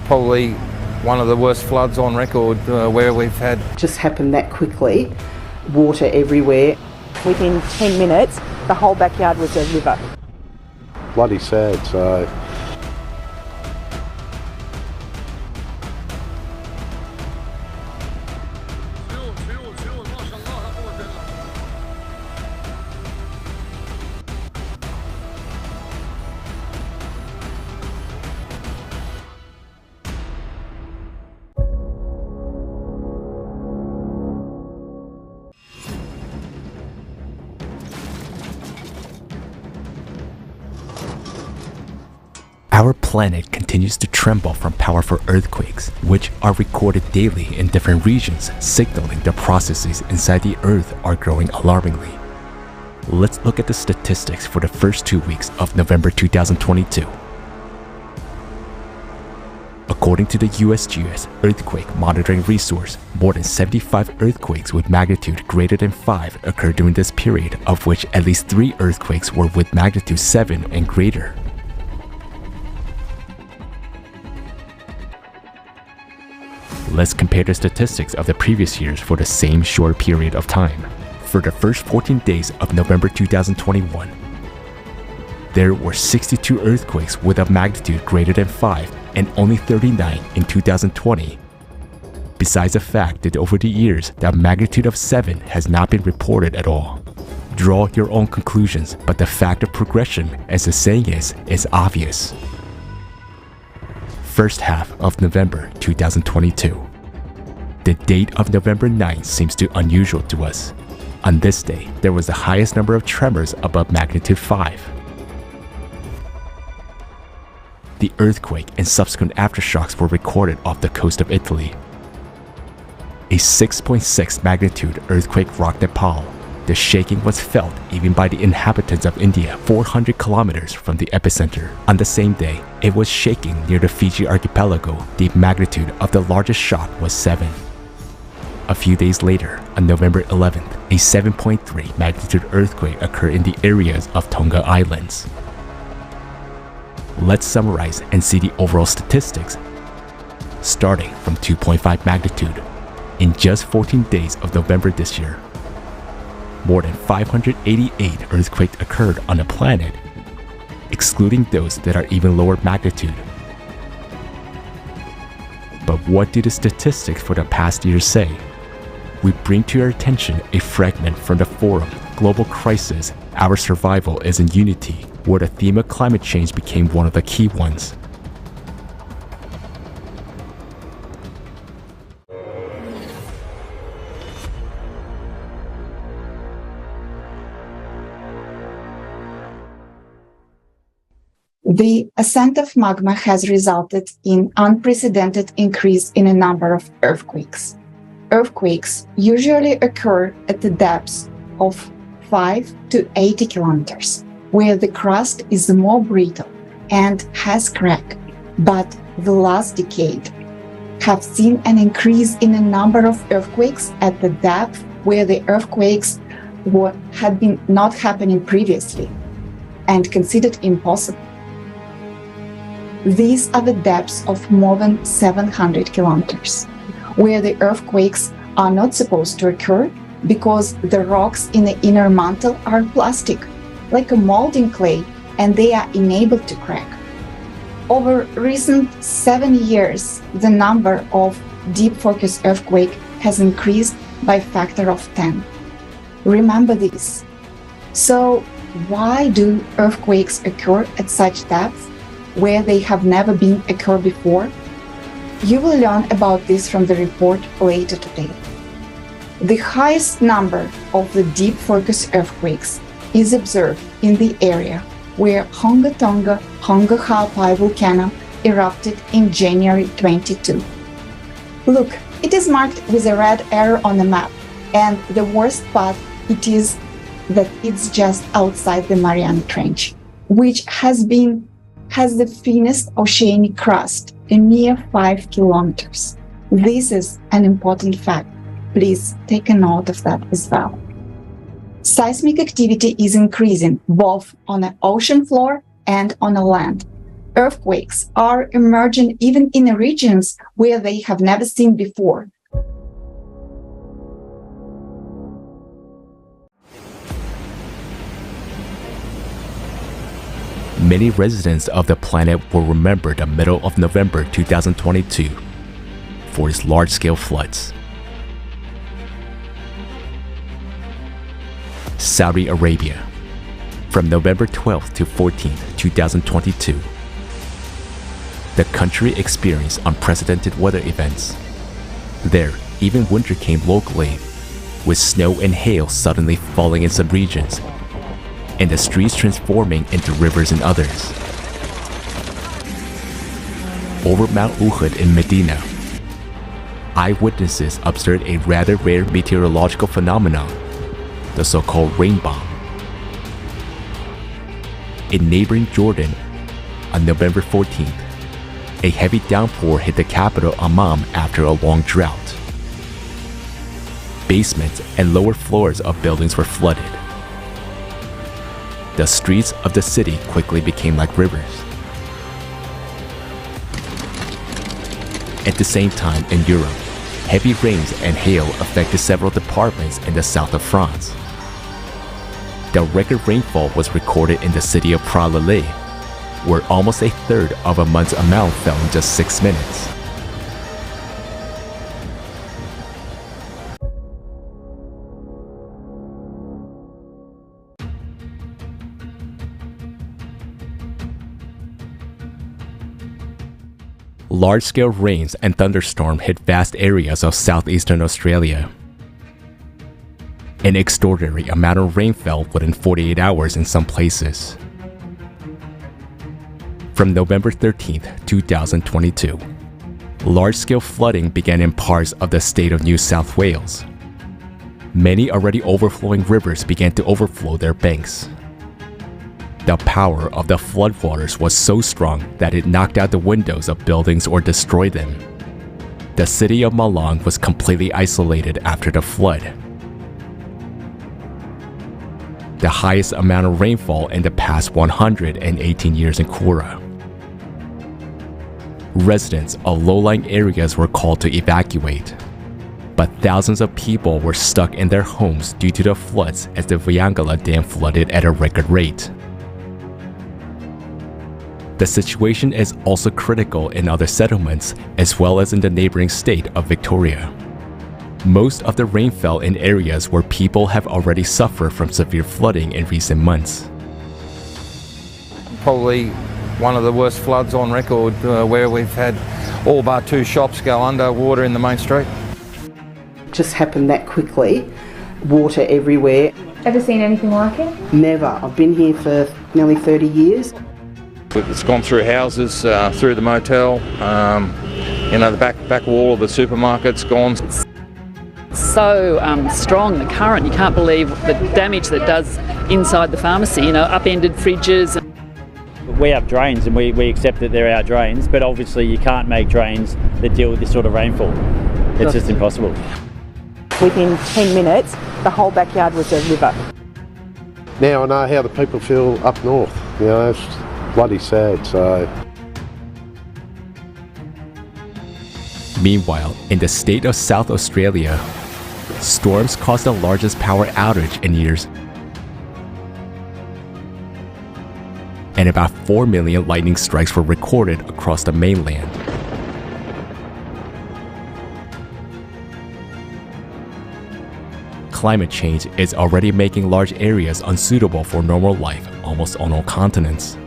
probably one of the worst floods on record where we've had. Just happened that quickly, water everywhere. Within 10 minutes, the whole backyard was a river. Bloody sad, so... Our planet continues to tremble from powerful earthquakes, which are recorded daily in different regions, signaling the processes inside the Earth are growing alarmingly. Let's look at the statistics for the first 2 weeks of November 2022. According to the USGS Earthquake Monitoring Resource, more than 75 earthquakes with magnitude greater than 5 occurred during this period, of which at least 3 earthquakes were with magnitude 7 and greater. Let's compare the statistics of the previous years for the same short period of time. For the first 14 days of November 2021, there were 62 earthquakes with a magnitude greater than 5 and only 39 in 2020. Besides the fact that over the years, the magnitude of 7 has not been reported at all. Draw your own conclusions, but the fact of progression, as the saying is obvious. First half of November 2022. The date of November 9th seems too unusual to us. On this day, there was the highest number of tremors above magnitude 5. The earthquake and subsequent aftershocks were recorded off the coast of Italy. A 6.6 magnitude earthquake rocked Nepal. The shaking was felt even by the inhabitants of India 400 kilometers from the epicenter. On the same day, it was shaking near the Fiji archipelago. The magnitude of the largest shock was 7. A few days later, on November 11th, a 7.3 magnitude earthquake occurred in the areas of Tonga Islands. Let's summarize and see the overall statistics. Starting from 2.5 magnitude, in just 14 days of November this year, more than 588 earthquakes occurred on the planet, excluding those that are even lower magnitude. But what do the statistics for the past year say? We bring to your attention a fragment from the forum, Global Crisis, Our Survival is in Unity, where the theme of climate change became one of the key ones. The ascent of magma has resulted in unprecedented increase in a number of earthquakes. Earthquakes usually occur at the depths of 5 to 80 kilometers, where the crust is more brittle and has cracked. But the last decade have seen an increase in a number of earthquakes at the depth where the earthquakes had been not happening previously and considered impossible. These are the depths of more than 700 kilometers, where the earthquakes are not supposed to occur because the rocks in the inner mantle are plastic, like a molding clay, and they are unable to crack. Over recent 7 years, the number of deep focus earthquake has increased by a factor of 10. Remember this. So why do earthquakes occur at such depths where they have never been occurred before? You will learn about this from the report later today. The highest number of the deep focus earthquakes is observed in the area where Honga Tonga Honga Ha'apai volcano erupted in January 22. Look, it is marked with a red arrow on the map, and the worst part it is that it's just outside the Mariana Trench, which has the thinnest oceanic crust, a mere 5 kilometers. This is an important fact. Please take a note of that as well. Seismic activity is increasing both on the ocean floor and on the land. Earthquakes are emerging even in regions where they have never seen before. Many residents of the planet will remember the middle of November 2022 for its large-scale floods. Saudi Arabia, from November 12th to 14th, 2022. The country experienced unprecedented weather events. There, even winter came locally, with snow and hail suddenly falling in some regions, and the streets transforming into rivers in others. Over Mount Uhud in Medina, eyewitnesses observed a rather rare meteorological phenomenon, the so-called rain bomb. In neighboring Jordan, on November 14th, a heavy downpour hit the capital Amman after a long drought. Basements and lower floors of buildings were flooded. The streets of the city quickly became like rivers. At the same time in Europe, heavy rains and hail affected several departments in the south of France. The record rainfall was recorded in the city of Pralale, where almost a third of a month's amount fell in just 6 minutes. Large-scale rains and thunderstorms hit vast areas of southeastern Australia. An extraordinary amount of rain fell within 48 hours in some places. From November 13th, 2022, large-scale flooding began in parts of the state of New South Wales. Many already overflowing rivers began to overflow their banks. The power of the floodwaters was so strong that it knocked out the windows of buildings or destroyed them. The city of Malang was completely isolated after the flood. The highest amount of rainfall in the past 118 years in Kura. Residents of low-lying areas were called to evacuate, but thousands of people were stuck in their homes due to the floods as the Viangala Dam flooded at a record rate. The situation is also critical in other settlements as well as in the neighboring state of Victoria. Most of the rain fell in areas where people have already suffered from severe flooding in recent months. Probably one of the worst floods on record, where we've had all bar 2 shops go under water in the main street. Just happened that quickly. Water everywhere. Ever seen anything like it? Never. I've been here for nearly 30 years. It's gone through houses, through the motel, the back wall of the supermarket's gone. So strong, the current, you can't believe the damage that does inside the pharmacy, upended fridges. We have drains and we accept that they're our drains, but obviously you can't make drains that deal with this sort of rainfall. It's just impossible. Within 10 minutes, the whole backyard was a river. Now I know how the people feel up north. It's bloody sad. So. Meanwhile, in the state of South Australia, storms caused the largest power outage in years, and about 4 million lightning strikes were recorded across the mainland. Climate change is already making large areas unsuitable for normal life almost on all continents.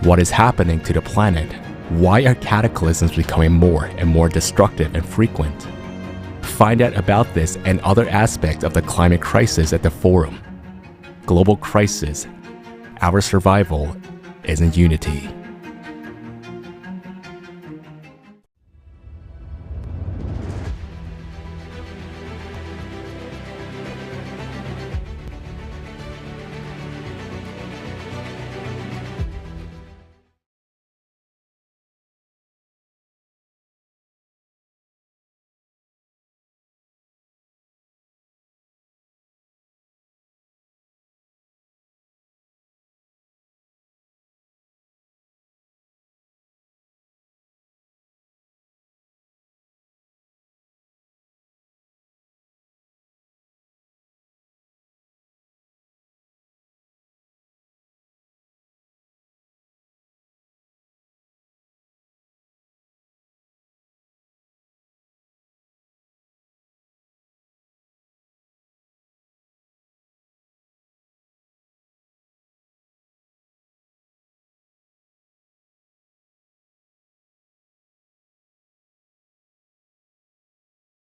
What is happening to the planet? Why are cataclysms becoming more and more destructive and frequent? Find out about this and other aspects of the climate crisis at the forum. Global Crisis, Our Survival is in Unity.